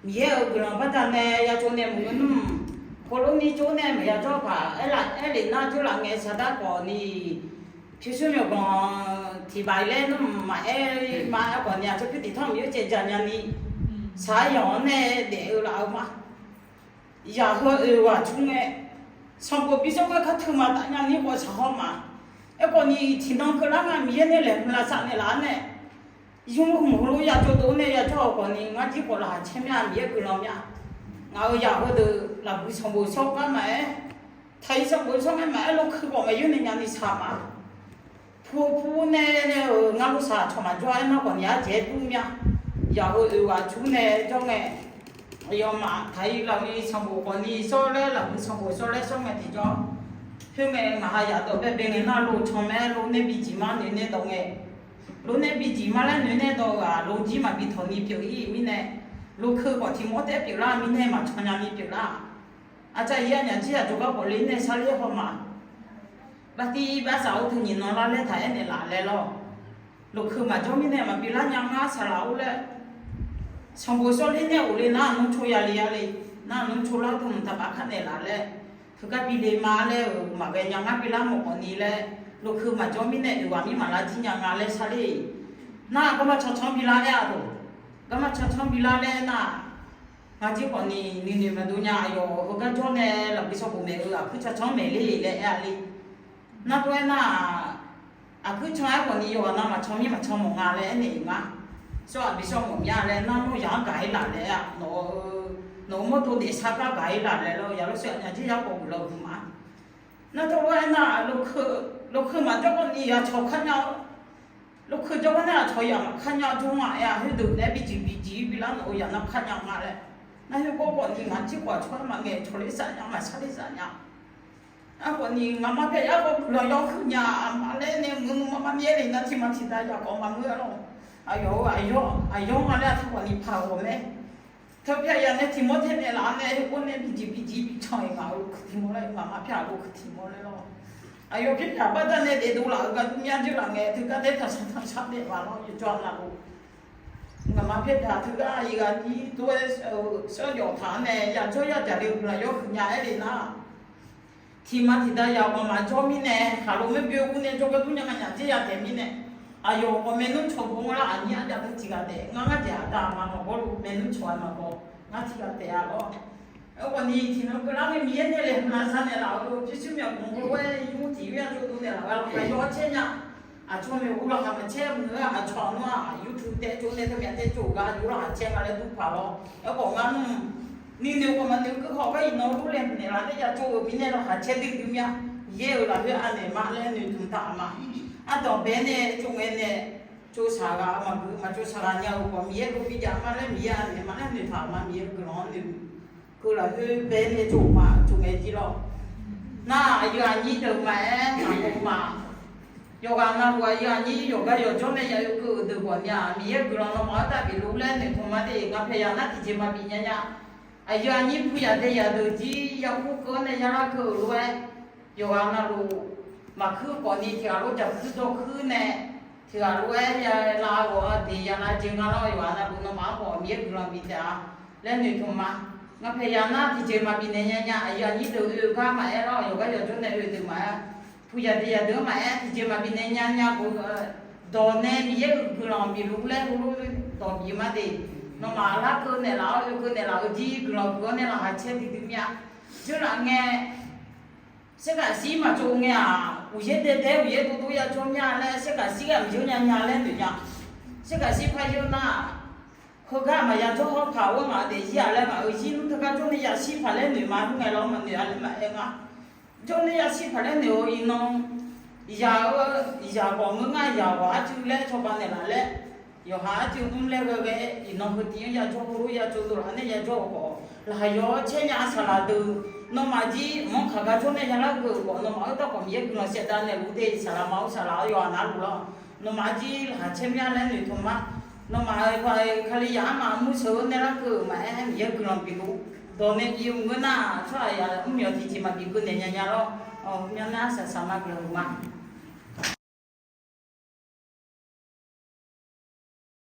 nhiều cái nó bắt đầu này ya chỗ này muốn colony chỗ này mà ya cho cả ấy là nó chỗ là nghe sao đã có ni phía sau nhiều còn thì bài lên mà ấy mà còn nhà cho cái thì thằng yếu chơi nhà ni sai nhỏ này để ở lại mà ya hơi và chúng ấy xong rồi bây giờ cái thứ mà tại nhà ni có sao mà ấy còn ni thì nó cứ làm miếng này là sao này là này dùng khôngรู้อยากจะตัวเนี่ยอยากจะเอาคนนี้งั้นที่คนละเช่นนี้มีอะไรก็เนี่ยเราอยากก็ดูเราผู้ชมผู้ชมกันไหมไทยชมผู้ชมกันไหมเราคือบอกไม่ยุ่งในงานนี้สามาผู้เนี่ยงานลูกสาวชมมาจ้อยมากกว่านี้เจ็ดปุ่มเนี่ยอยากก็ดูว่าชุดเนี่ยจ้องเนี่ยยอมมาไทยเรามีชมผู้คนนี้โซ่เลยเราผู้ชมผู้โซ่เลยชมกันที่จ้องเพื่อไงมาอยากตัวเป็นเป็นน่าลูกชมแม่ลูกเนี่ยบีจีมาเนี่ยตรงเนี่ยลูกเนี่ยบีจีมาแล้วเนี่ยตัวลูกจีมาบีทอนี่เปียวอีมีเนี่ยลูกคือก่อนที่มดเปียวละมีเนี่ยมาชนยามีเปียวละอาจารย์ยันยันจีอาจุกบอลินเนี่ยชาลีเข้ามาบางทีภาษาอุทยินนอลาเล่ไทยเนี่ยละเลยล่ะลูกคือมาจ้องมีเนี่ยมาบีละยังงาสลาวเลยชมพูโซลินเนี่ยอุลิน่านุ่งชูยาลียาลีน่านุ่งชูละทุ่มทับอาคันเนี่ยละเลยคือก็บีเลมาเลยมาเป็นยังงาบีละหมกนี่เลยลูกคือมาจ้องมีเนี่ยอยู่ว่ามีมาลาจีนยังงาเลยชาลีน่าก็มาชอบบีละเนี่ยดูก็มาชอบบีละเลยน่ะงาจีคนนี่มาดูเนี่ยอยู่เขาก็จ้องเนี่ยเราไปชอบบุเมอคือชอบเมลี่เลยอะไรน่าด้วยน่ะคือชอบคนนี้อยู่น่ะมาชอบมีมาชอบมงาเลยนี่มาชอบไปชอบมงยาเลยน่าโน้ยางไก่ละเลยอ่ะโน้มตัวเด็กชาก็ไก่ละเลยเราอย่ารู้สึกอย่างที่เราบอกเราคือมาน่าด้วยน่ะลูกคือมาจ้องคนนี้อ่ะชอบขันยาลูกคือจ้องคนนี้ชอบอย่างขันยาจงอ่ะอ่ะให้ดูเนี่ยบีจีบีละโน้ยางนับขันยามาเลยน่าจะบอกคนนี้งานที่กว่าชอบมาเงี้ยชอบลิซ่าอย่างมาชอบลิซ่าอย่างคนนี้งานมาเพียบเรายกขึ้นยามาเล่นเนี่ยมึงมาเมียเลยนะที่มาที่ได้ยากมาเมื่อเราอายุมาแล้วทุกวันนี้พาผมเนี่ยถ้าเพียยันเนี่ยที่มดเนี่ยร้านเนี่ยคนเนี่ยบีจีช่อยมาลูกที่มดเลยมาเพียลูกที่มดเลยเราอายุเพียบ้านเนี่ยเด็ดดูหลังก็มีอันจุหลังเนี่ยถึงก็ได้ทั้งชาติเนี่ยว่าเราอยู่จอดละลูกงานมาเพียถึงก็อีกอันนี้ตัวเสื้อหยกฐานเนี่ยอยากช่วยอยากจะเรียกเรายกขึ้นยาเลยนะที่มาที่ได้ยาวมาจอมีเนี่ยหาลูกไม่เบี้ยวกูเนี่ยจอก็ดูยังไงอย่างที่อยากเต็มมีเนี่ยอายุก็เมนูชงกูละอันนี้อาจจะต้องจิกาเดะงั้นก็จะตามมาบอกลูกเมนูชวนมาบอกงั้นจิกาเดะอ่ะวันนี้ที่เราก็เราไม่มีเนี่ยเลยมาสั่นเนี่ยเรา就就没有公布喂用体院就都เนี่ยเราไปย้อนเช่นเนี่ยช่วงนี้กูเราทำเช่นเนื้อช่องว่าYouTube เตะช่วงนี้ทำอย่างเตะจูกันอยู่เราเช่นอะไรดูผ่าเราแล้วบอกงั้นนี่เดี๋ยวก็มันเดี๋ยวก็เขาก็อินโนรู้เล่นเนี่ยเราเนี่ยจูบินเนี่ยเราหาเช่นดึงดึงเนี่ยเยอะเราเพื่ออันเนี่ยมาเล่นหนึ่งถึงตามมาต่อไปเนี่ยช่วงเนี่ยจูสาระมาจูสาระเนี่ยก็มีเยอะก็พิจารณาเล่นมีอันเนี่ยมาเล่นหนึ่งถามมามีเยอะก็ร้อนหนึ่งคือเราคือเป็นเนี่ยจูมาจูเอจิโร่น่าอยู่อันนี้เดิมไหมถามผมมาอยู่กันนะว่าอยู่อันนี้อยู่ก็อยู่ช่วงนี้อยู่คือเดือนเนี่ยมีเยอะก็ร้อนมาแต่ไปรู้เล่นเนี่ยผมมาเด็กก็พยายามนัดที่จะมาบินเนี่ยอยู่อันนี้ผู้ใหญ่ได้ยาดูจีอยากพูดกันเนี่ยยังรักคือรู้ไหมอยู่กันนะรู้มาคือก่อนนี้ที่เราจะคือตัวคือเนี่ยที่เรารู้ยาลาว่าดียาลาจริงกันเราอยู่กันนะรู้น้ำมาพอมีก็ร้อนบินจ้าเล่นเนี่ยผมมางั้นพยายามนัดที่จะมาบินเนี่ยอยู่อันนี้ดูข้ามาเราอยู่ก็อยู่ช่วงนี้ดูมาผู้ใหญ่ได้ยาดูมาที่จะมาบินเนี่ยกูโดนเนี่ยมีก็ร้อนบินรู้เล่นรู้ตอนบินมาดีน้องมาลักก็เนี่ยเราจีก็เราเนี่ยเราหาเช่นที่ดึงเนี่ยจุดนั้นเนี่ยสิ่งที่มาจงเนี่ยอุยเด็ดอุยตัวอยากจงเนี่ยเลยสิ่งที่ไม่จงเนี่ยเลยเนี่ยสิ่งที่พายอยู่น่ะเขาก็มาอยากจงเขาข่าวว่ามาเดี๋ยวอะไรมาจีนู้นถ้าก็จงเนี่ยสิ่งพายเลยเนี่ยมาไงเรามันเนี่ยอะไรมาเองอ่ะจงเนี่ยสิ่งพายเลยเนี่ยอีน้องอยากบอกมึงไงอยากว่าจุดเล่ชาวบ้านเนี่ยแหละ有哈就我们那个一弄个店要做不要做多，那要做好，那要钱呀啥啦都，那么几我看看做那些那个我那么到后面可能现在那路的啥啦毛啥啦要拿路了，那么几还前面那女同嘛，那么快看你呀嘛没收那个买也可能比如，到那有我那出来呀，我们要提起嘛比过年了，哦，我们那啥啥嘛个嘛。